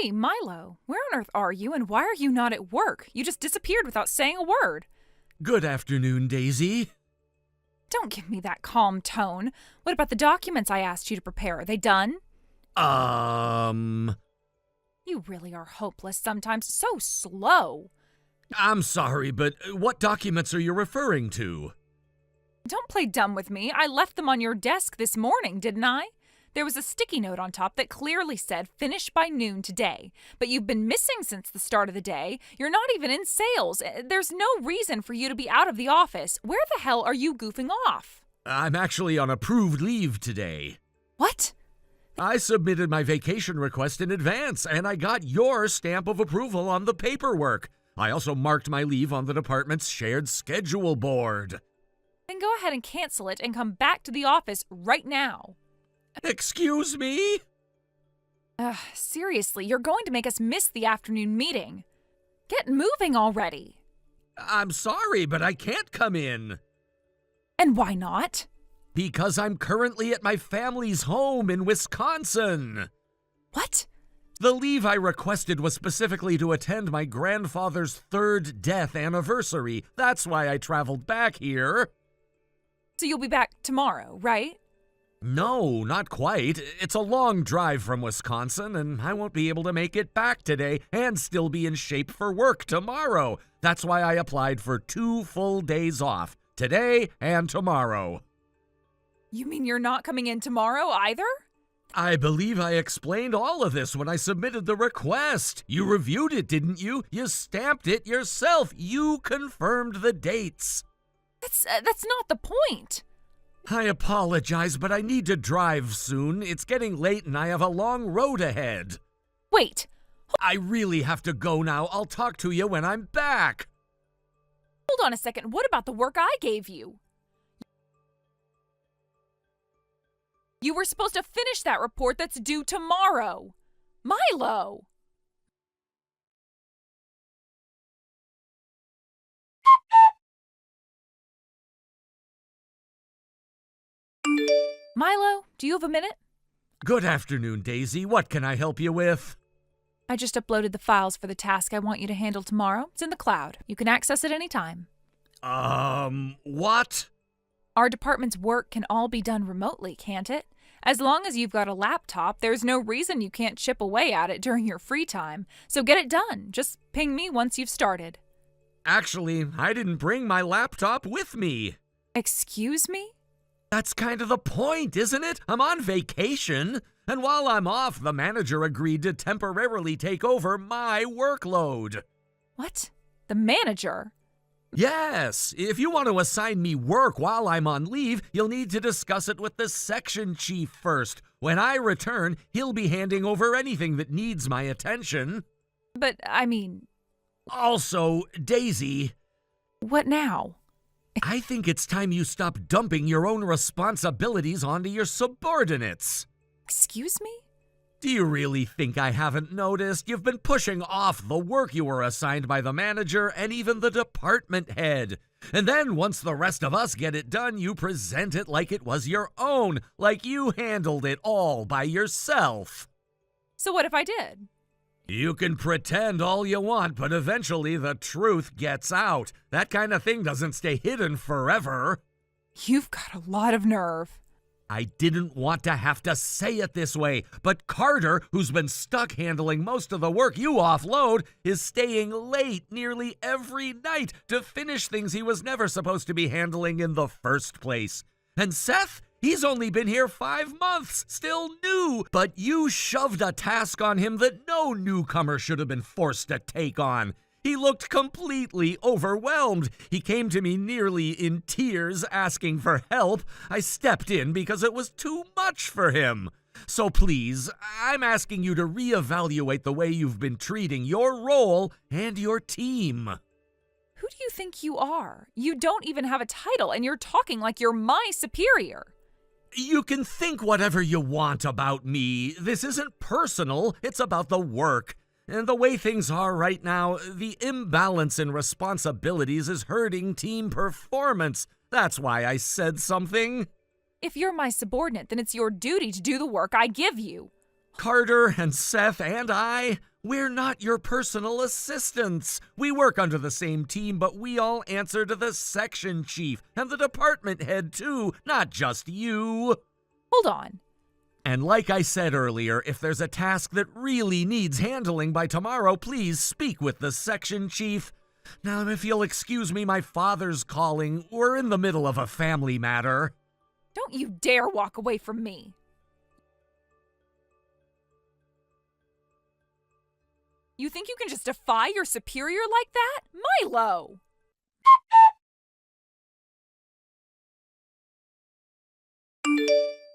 Hey, Milo, where on earth are you and why are you not at work? You just disappeared without saying a word. Good afternoon, Daisy. Don't give me that calm tone. What about the documents I asked you to prepare? Are they done? You really are hopeless sometimes. So slow. I'm sorry, but what documents are you referring to? Don't play dumb with me. I left them on your desk this morning, didn't I? There was a sticky note on top that clearly said finish by noon today. But you've been missing since the start of the day. You're not even in sales. There's no reason for you to be out of the office. Where the hell are you goofing off? I'm actually on approved leave today. What? I submitted my vacation request in advance, and I got your stamp of approval on the paperwork. I also marked my leave on the department's shared schedule board. Then go ahead and cancel it and come back to the office right now. Excuse me? Seriously, you're going to make us miss the afternoon meeting. Get moving already. I'm sorry, but I can't come in. And why not? Because I'm currently at my family's home in Wisconsin. What? The leave I requested was specifically to attend my grandfather's third death anniversary. That's why I traveled back here. So you'll be back tomorrow, right? No, not quite. It's a long drive from Wisconsin, and I won't be able to make it back today and still be in shape for work tomorrow. That's why I applied for 2 full days off, today and tomorrow. You mean you're not coming in tomorrow either? I believe I explained all of this when I submitted the request. You reviewed it, didn't you? You stamped it yourself. You confirmed the dates. That's not the point. I apologize, but I need to drive soon. It's getting late and I have a long road ahead. Wait. I really have to go now. I'll talk to you when I'm back. Hold on a second. What about the work I gave you? You were supposed to finish that report that's due tomorrow. Milo! Milo, do you have a minute? Good afternoon, Daisy. What can I help you with? I just uploaded the files for the task I want you to handle tomorrow. It's in the cloud. You can access it anytime. What? Our department's work can all be done remotely, can't it? As long as you've got a laptop, there's no reason you can't chip away at it during your free time. So get it done. Just ping me once you've started. Actually, I didn't bring my laptop with me. Excuse me? That's kind of the point, isn't it? I'm on vacation. And while I'm off, the manager agreed to temporarily take over my workload. What? The manager? Yes, if you want to assign me work while I'm on leave, you'll need to discuss it with the section chief first. When I return, he'll be handing over anything that needs my attention. But, I mean... Also, Daisy... What now? I think it's time you stop dumping your own responsibilities onto your subordinates. Excuse me? Do you really think I haven't noticed? You've been pushing off the work you were assigned by the manager and even the department head. And then once the rest of us get it done, you present it like it was your own, like you handled it all by yourself. So what if I did? You can pretend all you want, but eventually the truth gets out. That kind of thing doesn't stay hidden forever. You've got a lot of nerve. I didn't want to have to say it this way, but Carter, who's been stuck handling most of the work you offload, is staying late nearly every night to finish things he was never supposed to be handling in the first place. And Seth, he's only been here 5 months, still new, but you shoved a task on him that no newcomer should have been forced to take on. He looked completely overwhelmed. He came to me nearly in tears asking for help. I stepped in because it was too much for him. So please, I'm asking you to reevaluate the way you've been treating your role and your team. Who do you think you are? You don't even have a title and you're talking like you're my superior. You can think whatever you want about me. This isn't personal, it's about the work. And the way things are right now, the imbalance in responsibilities is hurting team performance. That's why I said something. If you're my subordinate, then it's your duty to do the work I give you. Carter and Seth and I, we're not your personal assistants. We work under the same team, but we all answer to the section chief and the department head too, not just you. Hold on. And like I said earlier, if there's a task that really needs handling by tomorrow, please speak with the section chief. Now, if you'll excuse me, my father's calling. We're in the middle of a family matter. Don't you dare walk away from me. You think you can just defy your superior like that? Milo!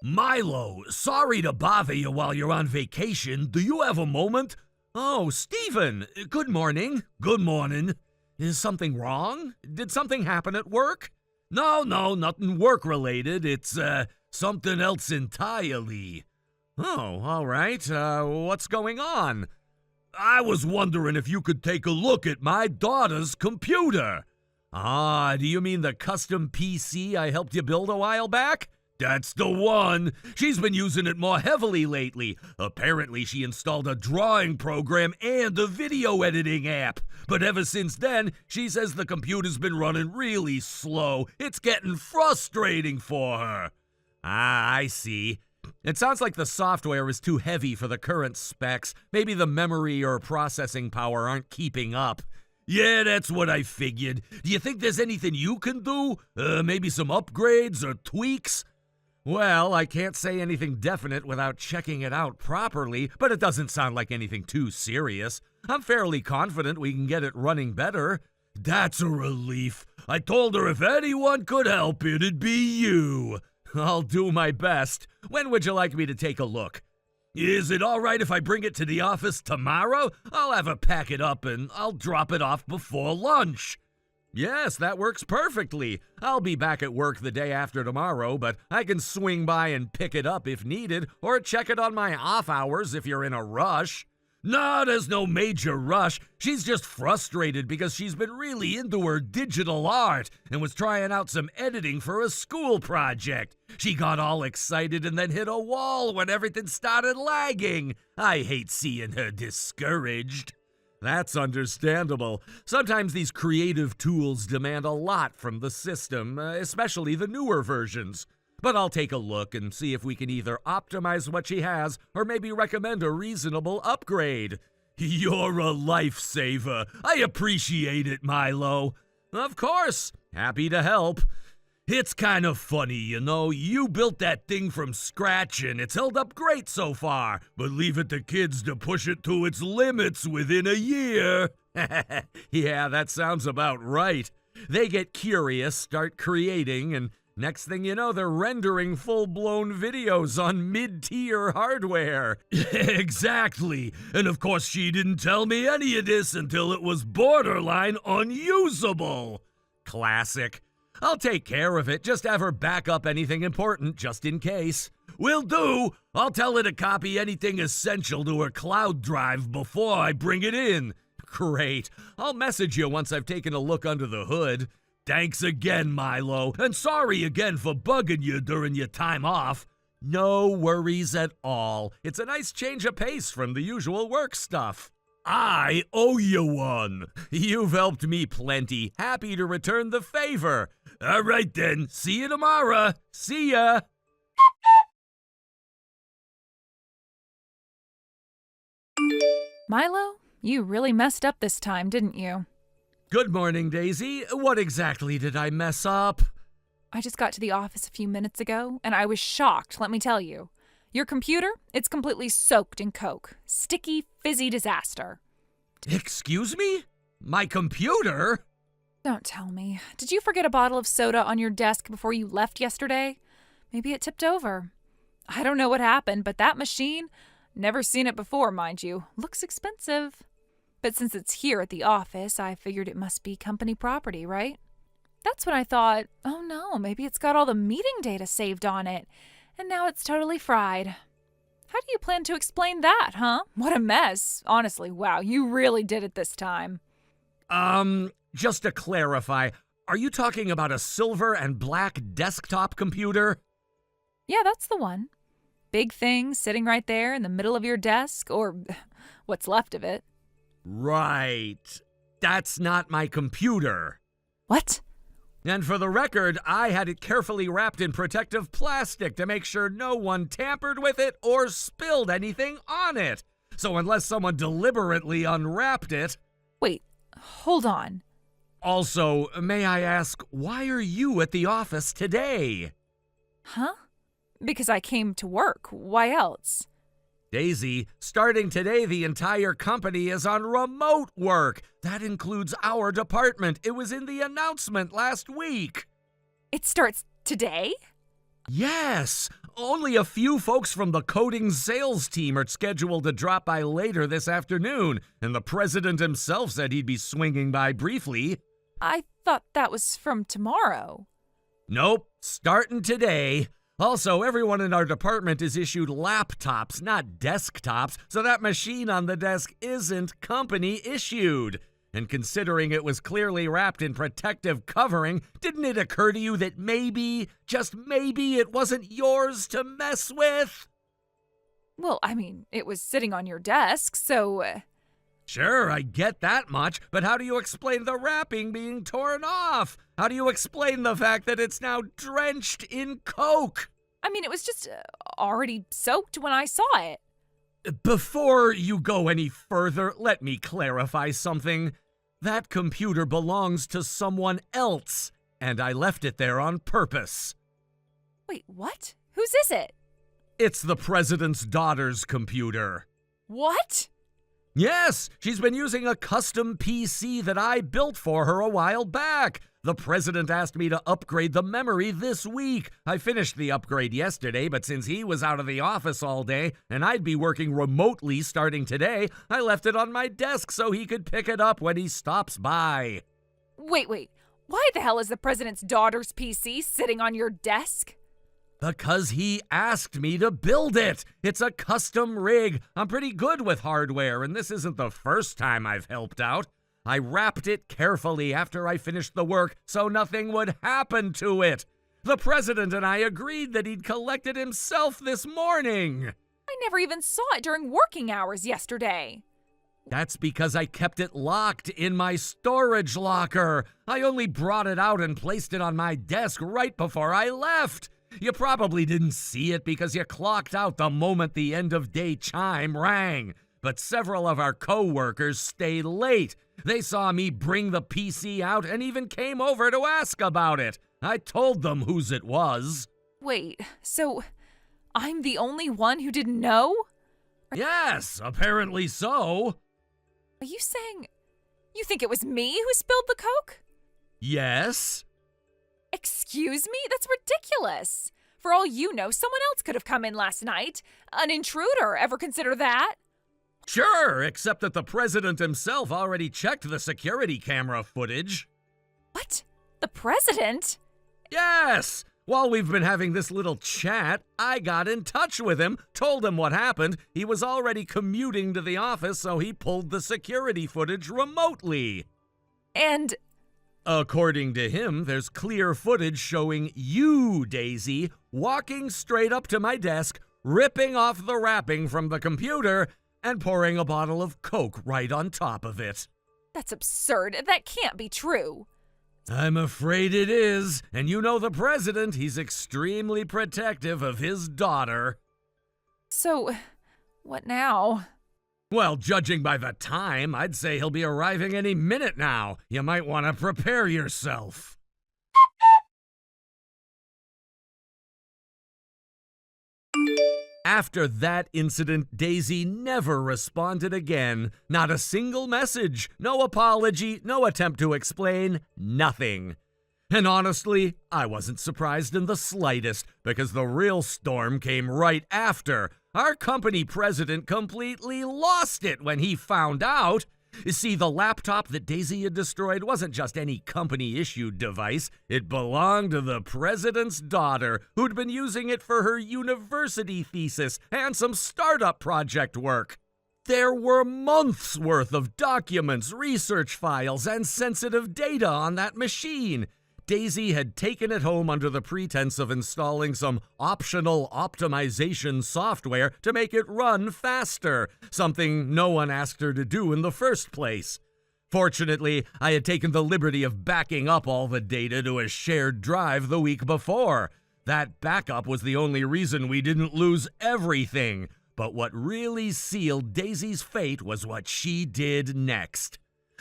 Milo, sorry to bother you while you're on vacation. Do you have a moment? Oh, Stephen, good morning. Good morning. Is something wrong? Did something happen at work? No, nothing work-related. It's, something else entirely. Oh, all right. What's going on? I was wondering if you could take a look at my daughter's computer. Ah, do you mean the custom PC I helped you build a while back? That's the one. She's been using it more heavily lately. Apparently, she installed a drawing program and a video editing app. But ever since then, she says the computer's been running really slow. It's getting frustrating for her. Ah, I see. It sounds like the software is too heavy for the current specs. Maybe the memory or processing power aren't keeping up. Yeah, that's what I figured. Do you think there's anything you can do? Maybe some upgrades or tweaks? Well, I can't say anything definite without checking it out properly, but it doesn't sound like anything too serious. I'm fairly confident we can get it running better. That's a relief. I told her if anyone could help, it'd be you. I'll do my best. When would you like me to take a look? Is it all right if I bring it to the office tomorrow? I'll have her pack it up and I'll drop it off before lunch. Yes, that works perfectly. I'll be back at work the day after tomorrow, but I can swing by and pick it up if needed, or check it on my off hours if you're in a rush. No, there's no major rush. She's just frustrated because she's been really into her digital art and was trying out some editing for a school project. She got all excited and then hit a wall when everything started lagging. I hate seeing her discouraged. That's understandable. Sometimes these creative tools demand a lot from the system, especially the newer versions. But I'll take a look and see if we can either optimize what she has or maybe recommend a reasonable upgrade. You're a lifesaver. I appreciate it, Milo. Of course. Happy to help. It's kind of funny, you know. You built that thing from scratch and it's held up great so far, but leave it to kids to push it to its limits within a year. Yeah, that sounds about right. They get curious, start creating, and next thing you know, they're rendering full-blown videos on mid-tier hardware. Exactly. And of course, she didn't tell me any of this until it was borderline unusable. Classic. I'll take care of it. Just have her back up anything important, just in case. Will do. I'll tell her to copy anything essential to her cloud drive before I bring it in. Great. I'll message you once I've taken a look under the hood. Thanks again, Milo, and sorry again for bugging you during your time off. No worries at all. It's a nice change of pace from the usual work stuff. I owe you one. You've helped me plenty. Happy to return the favor. All right then, see you tomorrow. See ya. Milo, you really messed up this time, didn't you? Good morning, Daisy. What exactly did I mess up? I just got to the office a few minutes ago, and I was shocked, let me tell you. Your computer, it's completely soaked in Coke. Sticky, fizzy disaster. Excuse me? My computer? Don't tell me. Did you forget a bottle of soda on your desk before you left yesterday? Maybe it tipped over. I don't know what happened, but that machine, never seen it before, mind you, looks expensive. But since it's here at the office, I figured it must be company property, right? That's when I thought, oh no, maybe it's got all the meeting data saved on it, and now it's totally fried. How do you plan to explain that, huh? What a mess. Honestly, wow, you really did it this time. Just to clarify, are you talking about a silver and black desktop computer? Yeah, that's the one. big thing sitting right there in the middle of your desk, or what's left of it. Right. That's not my computer. What? And for the record, I had it carefully wrapped in protective plastic to make sure no one tampered with it or spilled anything on it. So unless someone deliberately unwrapped it... Wait, hold on. Also, may I ask, why are you at the office today? Huh? Because I came to work. Why else? Daisy, starting today, the entire company is on remote work. That includes our department. It was in the announcement last week. It starts today? Yes. Only a few folks from the coding sales team are scheduled to drop by later this afternoon, and the president himself said he'd be swinging by briefly. I thought that was from tomorrow. Nope, starting today. Also, everyone in our department is issued laptops, not desktops, so that machine on the desk isn't company issued. And considering it was clearly wrapped in protective covering, didn't it occur to you that maybe, just maybe, it wasn't yours to mess with? Well, I mean, it was sitting on your desk, so... Sure, I get that much, but how do you explain the wrapping being torn off? How do you explain the fact that it's now drenched in Coke? I mean, it was just already soaked when I saw it. Before you go any further, let me clarify something. That computer belongs to someone else, and I left it there on purpose. Wait, what? Whose is it? It's the president's daughter's computer. What? Yes, she's been using a custom PC that I built for her a while back. The president asked me to upgrade the memory this week. I finished the upgrade yesterday, but since he was out of the office all day and I'd be working remotely starting today, I left it on my desk so he could pick it up when he stops by. Wait. Why the hell is the president's daughter's PC sitting on your desk? Because he asked me to build it. It's a custom rig. I'm pretty good with hardware, and this isn't the first time I've helped out. I wrapped it carefully after I finished the work so nothing would happen to it. The president and I agreed that he'd collect it himself this morning. I never even saw it during working hours yesterday. That's because I kept it locked in my storage locker. I only brought it out and placed it on my desk right before I left. You probably didn't see it because you clocked out the moment the end of day chime rang. But several of our co-workers stayed late. They saw me bring the PC out and even came over to ask about it. I told them whose it was. Wait, so I'm the only one who didn't know? Yes, apparently so. Are you saying you think it was me who spilled the Coke? Yes. Excuse me? That's ridiculous. For all you know, someone else could have come in last night. An intruder. Ever consider that? Sure, except that the president himself already checked the security camera footage. What? The president? Yes! While we've been having this little chat, I got in touch with him, told him what happened. He was already commuting to the office, so he pulled the security footage remotely. And... According to him, there's clear footage showing you, Daisy, walking straight up to my desk, ripping off the wrapping from the computer, and pouring a bottle of Coke right on top of it. That's absurd. That can't be true. I'm afraid it is. And you know the president, he's extremely protective of his daughter. So, what now? Well, judging by the time, I'd say he'll be arriving any minute now. You might want to prepare yourself. After that incident, Daisy never responded again. Not a single message, no apology, no attempt to explain, nothing. And honestly, I wasn't surprised in the slightest, because the real storm came right after. Our company president completely lost it when he found out. You see, the laptop that Daisy had destroyed wasn't just any company-issued device. It belonged to the president's daughter, who'd been using it for her university thesis and some startup project work. There were months' worth of documents, research files, and sensitive data on that machine. Daisy had taken it home under the pretense of installing some optional optimization software to make it run faster, something no one asked her to do in the first place. Fortunately, I had taken the liberty of backing up all the data to a shared drive the week before. That backup was the only reason we didn't lose everything. But what really sealed Daisy's fate was what she did next.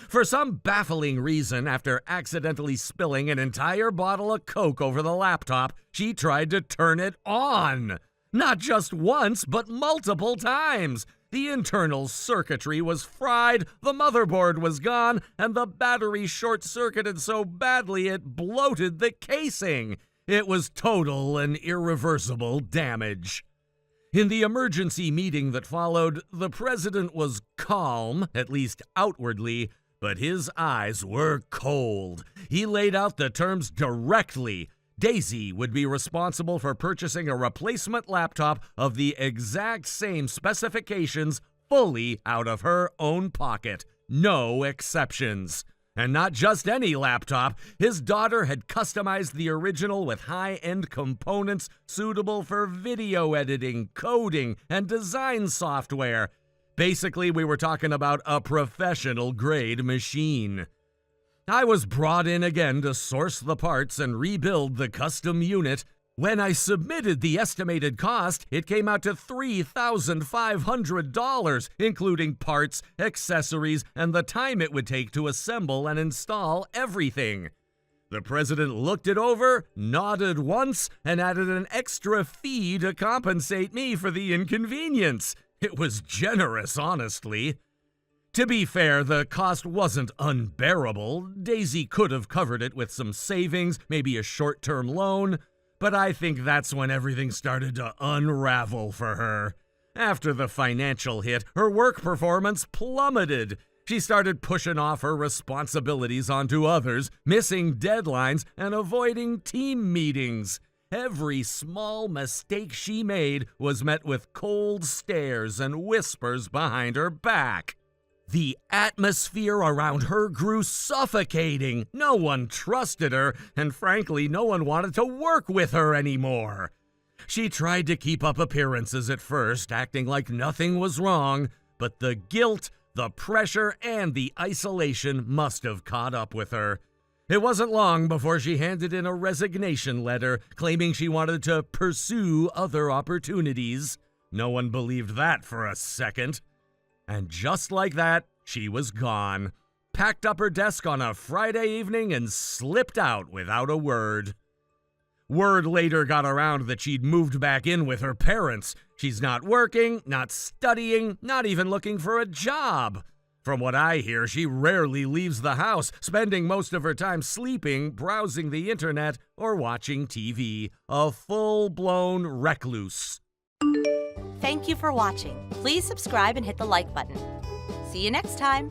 For some baffling reason, after accidentally spilling an entire bottle of Coke over the laptop, she tried to turn it on. Not just once, but multiple times. The internal circuitry was fried, the motherboard was gone, and the battery short-circuited so badly it bloated the casing. It was total and irreversible damage. In the emergency meeting that followed, the president was calm, at least outwardly, but his eyes were cold. He laid out the terms directly. Daisy would be responsible for purchasing a replacement laptop of the exact same specifications fully out of her own pocket. No exceptions. And not just any laptop. His daughter had customized the original with high-end components suitable for video editing, coding, and design software. Basically, we were talking about a professional-grade machine. I was brought in again to source the parts and rebuild the custom unit. When I submitted the estimated cost, it came out to $3,500, including parts, accessories, and the time it would take to assemble and install everything. The president looked it over, nodded once, and added an extra fee to compensate me for the inconvenience. It was generous, honestly. To be fair, the cost wasn't unbearable. Daisy could have covered it with some savings, maybe a short-term loan. But I think that's when everything started to unravel for her. After the financial hit, her work performance plummeted. She started pushing off her responsibilities onto others, missing deadlines, and avoiding team meetings. Every small mistake she made was met with cold stares and whispers behind her back. The atmosphere around her grew suffocating. No one trusted her, and frankly, no one wanted to work with her anymore. She tried to keep up appearances at first, acting like nothing was wrong, but the guilt, the pressure, and the isolation must have caught up with her. It wasn't long before she handed in a resignation letter, claiming she wanted to pursue other opportunities. No one believed that for a second. And just like that, she was gone, packed up her desk on a Friday evening and slipped out without a word. Word later got around that she'd moved back in with her parents. She's not working, not studying, not even looking for a job. From what I hear, she rarely leaves the house, spending most of her time sleeping, browsing the internet, or watching TV. A full-blown recluse. Thank you for watching. Please subscribe and hit the like button. See you next time.